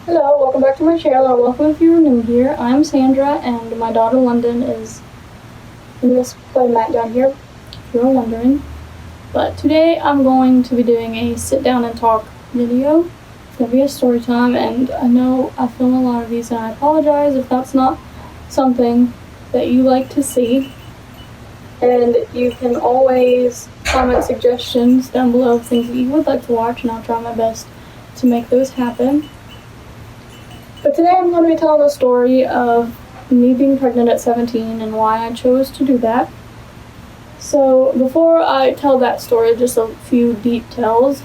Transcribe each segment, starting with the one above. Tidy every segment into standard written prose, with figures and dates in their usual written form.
Hello, welcome back to my channel, or welcome if you're new here. I'm Sandra, and my daughter London is in this playmat down here, if you're wondering. But today I'm going to be doing a sit down and talk video. It's going to be a story time, and I know I film a lot of these, and I apologize if that's not something that you like to see. And you can always comment suggestions down below of things that you would like to watch, and I'll try my best to make those happen. But today I'm going to be telling the story of me being pregnant at 17 and why I chose to do that. So before I tell that story, just a few details.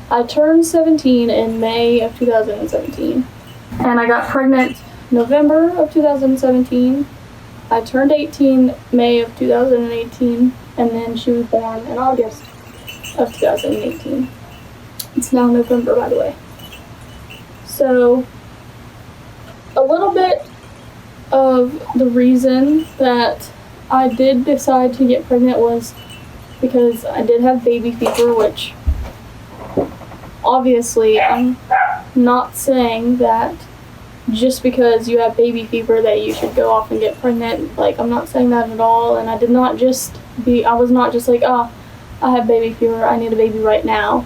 I turned 17 in May of 2017, and I got pregnant November of 2017. I turned 18 May of 2018, and then she was born in August of 2018. It's now November, by the way. So a little bit of the reason that I did decide to get pregnant was because I did have baby fever, which obviously I'm not saying that just because you have baby fever that you should go off and get pregnant. Like, I'm not saying that at all, and I was not just like, oh, I have baby fever, I need a baby right now.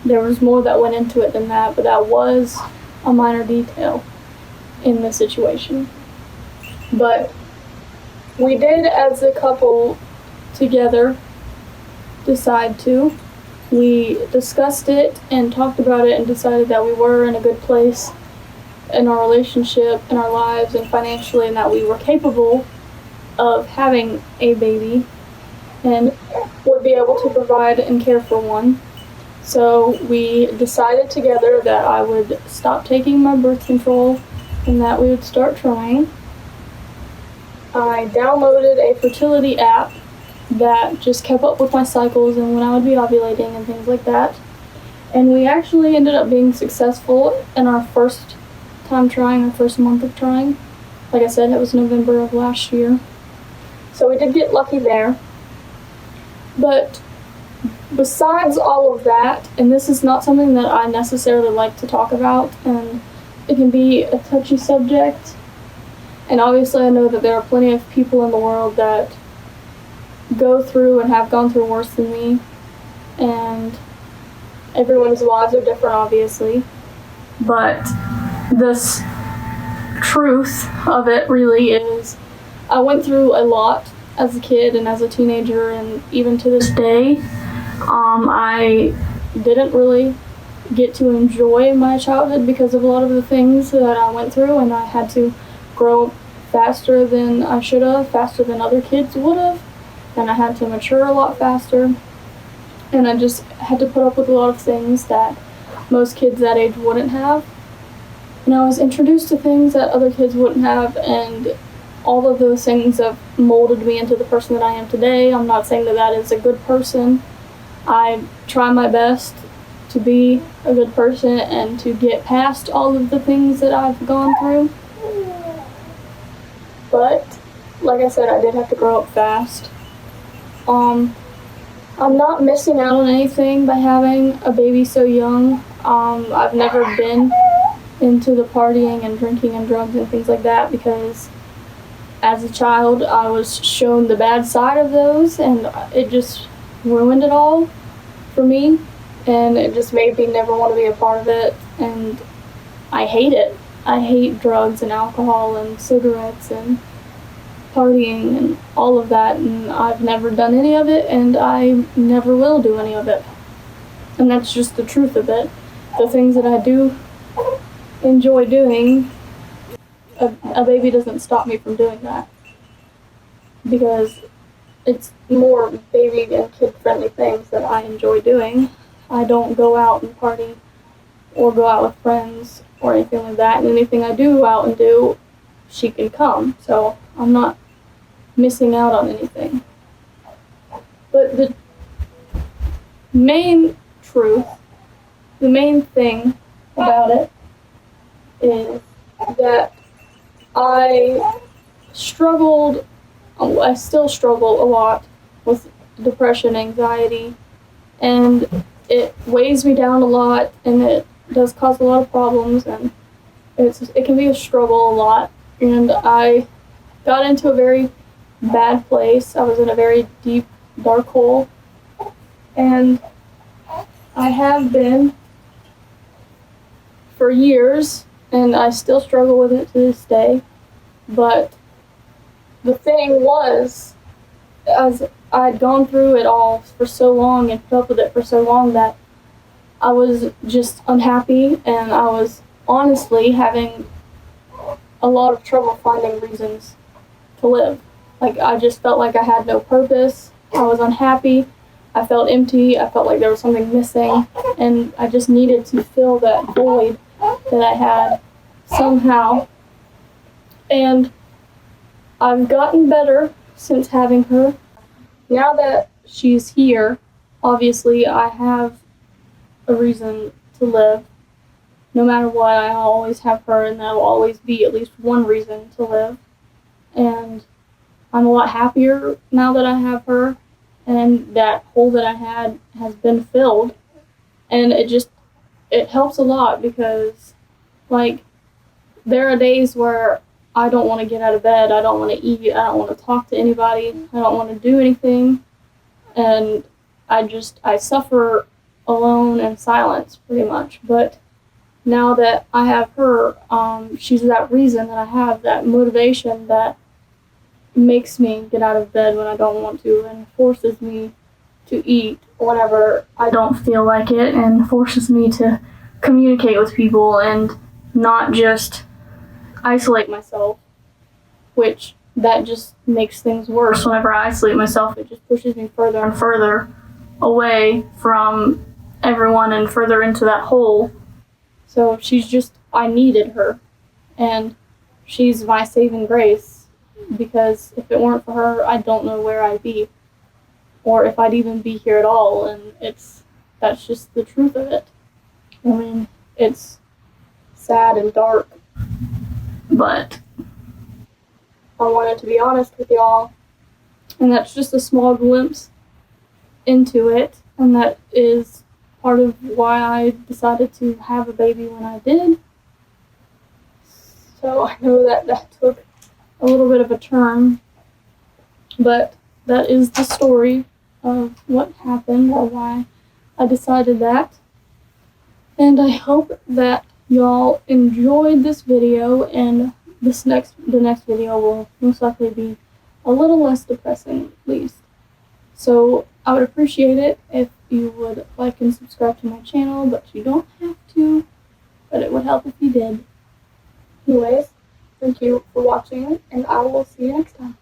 There was more that went into it than that, but that was a minor detail in the situation. But we did, as a couple together, decide to. We discussed it and talked about it and decided that we were in a good place in our relationship, in our lives, and financially, and that we were capable of having a baby and would be able to provide and care for one. So we decided together that I would stop taking my birth control and that we would start trying. I downloaded a fertility app that just kept up with my cycles and when I would be ovulating and things like that. And we actually ended up being successful in our first time trying, our first month of trying. Like I said, it was November of last year. So we did get lucky there. But besides all of that, and this is not something that I necessarily like to talk about, and it can be a touchy subject, and obviously I know that there are plenty of people in the world that go through and have gone through worse than me, and everyone's lives are different, obviously, but this truth of it really is I went through a lot as a kid and as a teenager, and even to this day, I didn't really get to enjoy my childhood because of a lot of the things that I went through, and I had to grow up faster than I should have, faster than other kids would have, and I had to mature a lot faster, and I just had to put up with a lot of things that most kids that age wouldn't have. And I was introduced to things that other kids wouldn't have, and all of those things have molded me into the person that I am today. I'm not saying that that is a good person. I try my best to be a good person and to get past all of the things that I've gone through. But, like I said, I did have to grow up fast. I'm not missing out on anything by having a baby so young. I've never been into the partying and drinking and drugs and things like that because as a child I was shown the bad side of those, and it just ruined it all for me, and it just made me never want to be a part of it, and I hate it. I hate drugs and alcohol and cigarettes and partying and all of that, and I've never done any of it, and I never will do any of it. And that's just the truth of it. The things that I do enjoy doing, a baby doesn't stop me from doing that, because it's more baby and kid-friendly things that I enjoy doing. I don't go out and party or go out with friends or anything like that, and anything I do go out and do, she can come, so I'm not missing out on anything. But the main truth, the main thing about it is that I still struggle a lot with depression, anxiety, and it weighs me down a lot, and it does cause a lot of problems, and it can be a struggle a lot, and I got into a very bad place. I was in a very deep, dark hole, and I have been for years, and I still struggle with it to this day. But the thing was, as I'd gone through it all for so long and put up with it for so long, that I was just unhappy, and I was honestly having a lot of trouble finding reasons to live. Like, I just felt like I had no purpose. I was unhappy. I felt empty. I felt like there was something missing, and I just needed to fill that void that I had somehow. And I've gotten better since having her. Now that she's here, obviously I have a reason to live. No matter what, I always have her, and there will always be at least one reason to live. And I'm a lot happier now that I have her, and that hole that I had has been filled. And it helps a lot, because, like, there are days where I don't want to get out of bed, I don't want to eat, I don't want to talk to anybody, I don't want to do anything, and I suffer alone in silence, pretty much. But now that I have her, she's that reason that I have, that motivation that makes me get out of bed when I don't want to, and forces me to eat whenever I don't feel like it, and forces me to communicate with people and not just isolate myself, which that just makes things worse. Whenever I isolate myself, it just pushes me further and further away from everyone and further into that hole. So I needed her, and she's my saving grace, because if it weren't for her, I don't know where I'd be, or if I'd even be here at all, and that's just the truth of it. I mean, it's sad and dark, but I wanted to be honest with y'all, and that's just a small glimpse into it, and that is part of why I decided to have a baby when I did. So I know that took a little bit of a turn, but that is the story of what happened, or why I decided that. And I hope that y'all enjoyed this video, and the next video will most likely be a little less depressing, at least. So I would appreciate it if you would like and subscribe to my channel, but you don't have to, but it would help if you did. Anyways, thank you for watching, and I will see you next time.